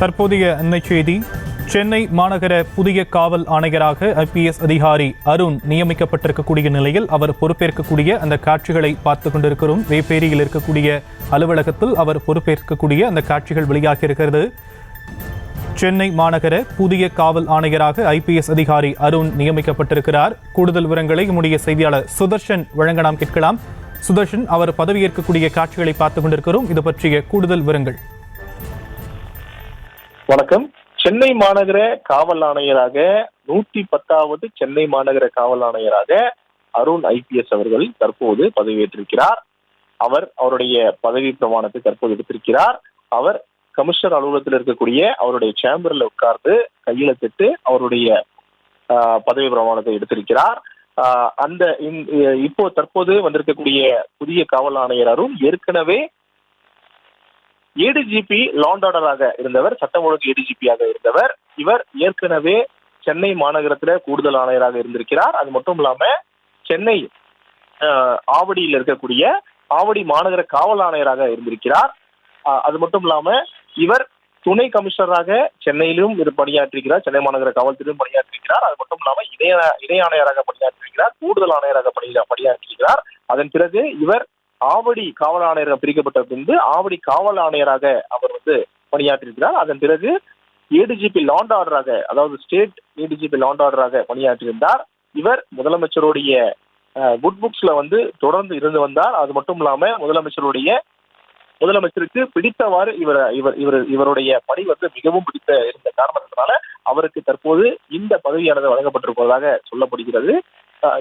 தற்போதைய அண்மை செய்தி. சென்னை மாநகர புதிய காவல் ஆணையராக IPS அதிகாரி அருண் நியமிக்கப்பட்டிருக்கக்கூடிய நிலையில் அவர் பொறுப்பேற்கக்கூடிய அந்த காட்சிகளை பார்த்து கொண்டிருக்கிறோம். வேப்பேரியில் இருக்கக்கூடிய அலுவலகத்தில் அவர் பொறுப்பேற்கக்கூடிய அந்த காட்சிகள் வெளியாகி இருக்கிறது. சென்னை மாநகர புதிய காவல் ஆணையராக IPS அதிகாரி அருண் நியமிக்கப்பட்டிருக்கிறார். கூடுதல் விவரங்களை நம்முடைய செய்தியாளர் சுதர்ஷன் வழங்க நாம் கேட்கலாம். சுதர்ஷன், அவர் பதவியேற்கக்கூடிய காட்சிகளை பார்த்துக் கொண்டிருக்கிறோம். இது பற்றிய கூடுதல் விவரங்கள். வணக்கம். சென்னை மாநகர காவல் ஆணையராக 110வது சென்னை மாநகர காவல் ஆணையராக அருண் IPS அவர்கள் தற்போது பதவியேற்றிருக்கிறார். அவருடைய பதவி பிரமாணத்தை தற்போது எடுத்திருக்கிறார். அவர் கமிஷனர் அலுவலகத்தில் இருக்கக்கூடிய அவருடைய சேம்பர்ல உட்கார்ந்து கையெழுத்திட்டு அவருடைய பதவி பிரமாணத்தை எடுத்திருக்கிறார். இப்போ தற்போது வந்திருக்கக்கூடிய புதிய காவல் ஆணையர் அருண் ஏற்கனவே ADGP லாண்ட் ஆர்டராக இருந்தவர், சட்டம் ஒழுங்கு ADGP-யாக இருந்தவர். இவர் ஏற்கனவே சென்னை மாநகரத்துல கூடுதல் ஆணையராக இருந்திருக்கிறார். அது மட்டும் இல்லாம சென்னை ஆவடியில் இருக்கக்கூடிய ஆவடி மாநகர காவல் ஆணையராக இருந்திருக்கிறார். அது மட்டும் இல்லாம இவர் துணை கமிஷனராக சென்னையிலும் பணியாற்றிருக்கிறார், சென்னை மாநகர காவல்துறையிலும் பணியாற்றிருக்கிறார். அது மட்டும் இல்லாம இணை ஆணையராக பணியாற்றிருக்கிறார், கூடுதல் ஆணையராக பணியாற்றிருக்கிறார். அதன் பிறகு இவர் ஆவடி காவல் ஆணையராக பிரிக்கப்பட்ட பின்பு ஆவடி காவல் ஆணையராக அவர் பணியாற்றிருக்கிறார். அதன் பிறகு ADGP லாண்ட் ஆர்டராக, அதாவது ஸ்டேட் ADGP லாண்ட் ஆர்டராக பணியாற்றியிருந்தார். இவர் முதலமைச்சருடைய குட் புக்ஸ்ல தொடர்ந்து இருந்து வந்தார். அது மட்டும் இல்லாம முதலமைச்சருக்கு பிடித்தவாறு இவருடைய பணி மிகவும் பிடித்த இருந்த காரணத்தினால அவருக்கு தற்போது இந்த பதவியானது வழங்கப்பட்டிருப்பதாக சொல்லப்படுகிறது.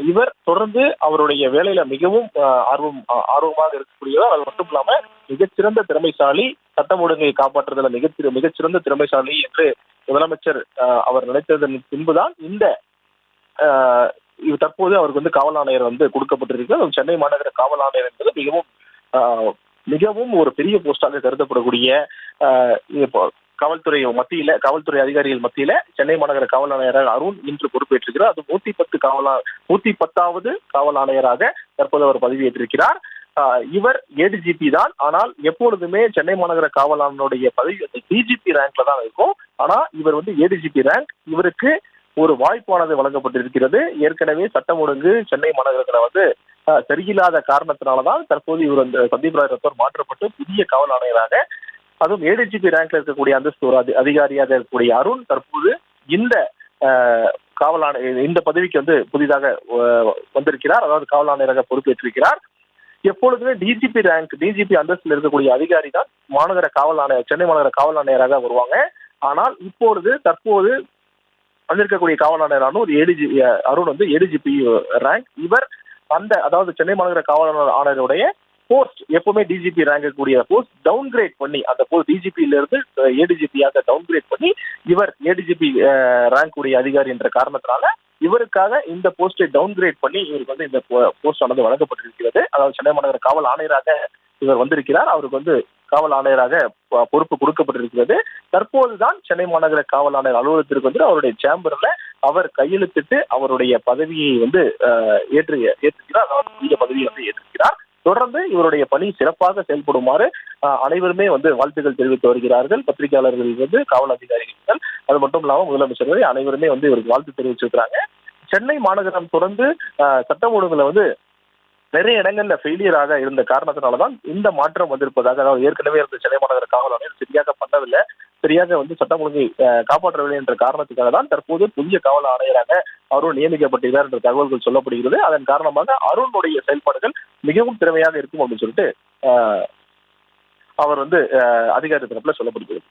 இவர் தொடர்ந்து அவருடைய வேலையில மிகவும் ஆர்வமாக இருக்கக்கூடியவர். அது மட்டும் இல்லாம மிகச்சிறந்த திறமைசாலி, சட்டம் ஒழுங்கை காப்பாற்றுதல மிகச்சிறந்த திறமைசாலி என்று முதலமைச்சர் அவர் நினைத்ததன் பின்புதான் தற்போது அவருக்கு காவல் ஆணையர் கொடுக்கப்பட்டிருக்கு. சென்னை மாநகர காவல் ஆணையர் என்பது மிகவும் ஒரு பெரிய போஸ்டாக கருதப்படக்கூடிய காவல்துறை அதிகாரிகள் மத்தியில சென்னை மாநகர காவல் ஆணையராக அருண் இன்று பொறுப்பேற்றிருக்கிறார். அது 110வது காவல் ஆணையராக தற்போது அவர் பதவியேற்றிருக்கிறார். இவர் ADGP தான். ஆனால் எப்பொழுதுமே சென்னை மாநகர காவல் ஆணையருடைய பதவி DGP ரேங்க்ல தான் இருக்கும். ஆனா இவர் ADGP ரேங்க். இவருக்கு ஒரு வாய்ப்பானது வழங்கப்பட்டிருக்கிறது. ஏற்கனவே சட்டம் ஒழுங்கு சென்னை மாநகரத்துல சரியில்லாத காரணத்தினாலதான் தற்போது இவர் சந்தீப் ராய் ரத்தோர் மாற்றப்பட்டு புதிய காவல் ஆணையராக, அதுவும் ADGP ரேங்க்ல இருக்கக்கூடிய அந்தஸ்து ஒரு அதிகாரியாக இருக்கக்கூடிய அருண் தற்போது இந்த காவல் ஆணையர் இந்த பதவிக்கு புதிதாக வந்திருக்கிறார். அதாவது காவல் ஆணையராக பொறுப்பேற்றிருக்கிறார். எப்பொழுதுமே DGP அந்தஸ்தில் இருக்கக்கூடிய அதிகாரி தான் மாநகர காவல் ஆணையர், சென்னை மாநகர காவல் ஆணையராக வருவாங்க. ஆனால் தற்போது வந்திருக்கக்கூடிய காவல் ஆணையர் அருண் ADGP ரேங்க். இவர் அதாவது சென்னை மாநகர காவல் ஆணையருடைய போஸ்ட் எப்பவுமே DGP ரேங்க் கூடிய போஸ்ட் டவுன்கிரேட் பண்ணி, அந்த போஸ்ட் DGP-ல இருந்து ADGP-யாக டவுன்கிரேட் பண்ணி இவர் ADGP ரேங்க் உடைய அதிகாரி என்ற காரணத்தினால இவருக்காக இந்த போஸ்டை டவுன்கிரேட் பண்ணி இவருக்கு இந்த போஸ்ட் வழங்கப்பட்டிருக்கிறது. அதாவது சென்னை மாநகர காவல் ஆணையராக இவர் வந்திருக்கிறார். அவருக்கு காவல் ஆணையராக பொறுப்பு கொடுக்கப்பட்டிருக்கிறது. தற்போதுதான் சென்னை மாநகர காவல் ஆணையர் அலுவலகத்திற்கு அவருடைய சேம்பர்ல அவர் கையெழுத்திட்டு அவருடைய பதவியை ஏற்றிருக்கிறார். அதாவது புதிய பதவியை ஏற்றிருக்கிறார். தொடர்ந்து இவருடைய பணி சிறப்பாக செயல்படுமாறு அனைவருமே வாழ்த்துக்கள் தெரிவித்து வருகிறார்கள். பத்திரிகையாளர்கள், காவல் அதிகாரிகள், அது மட்டும் இல்லாமல் முதலமைச்சர்கள் அனைவருமே இவருக்கு வாழ்த்து தெரிவிச்சிருக்கிறாங்க. சென்னை மாநகரம் தொடர்ந்து சட்டம் ஒழுங்குல நிறைய இடங்கள்ல ஃபெயிலியராக இருந்த காரணத்தினாலதான் இந்த மாற்றம் வந்திருப்பதாக, அதாவது ஏற்கனவே இருந்த சென்னை மாநகர காவல் ஆணையர் சரியாக பண்ணவில்லை, சரியாக சட்டம் ஒழுங்கை காப்பாற்றவில்லை என்ற காரணத்துக்காக தான் தற்போது புதிய காவல் ஆணையராக அருண் நியமிக்கப்பட்டிருக்கிறார் என்ற தகவல்கள் சொல்லப்படுகிறது. அதன் காரணமாக அருணுடைய செயல்பாடுகள் மிகவும் திறமையாக இருக்கும் அப்படின்னு சொல்லிட்டு அவர் அதிகாரி தரப்புல சொல்லப்படுகிறது.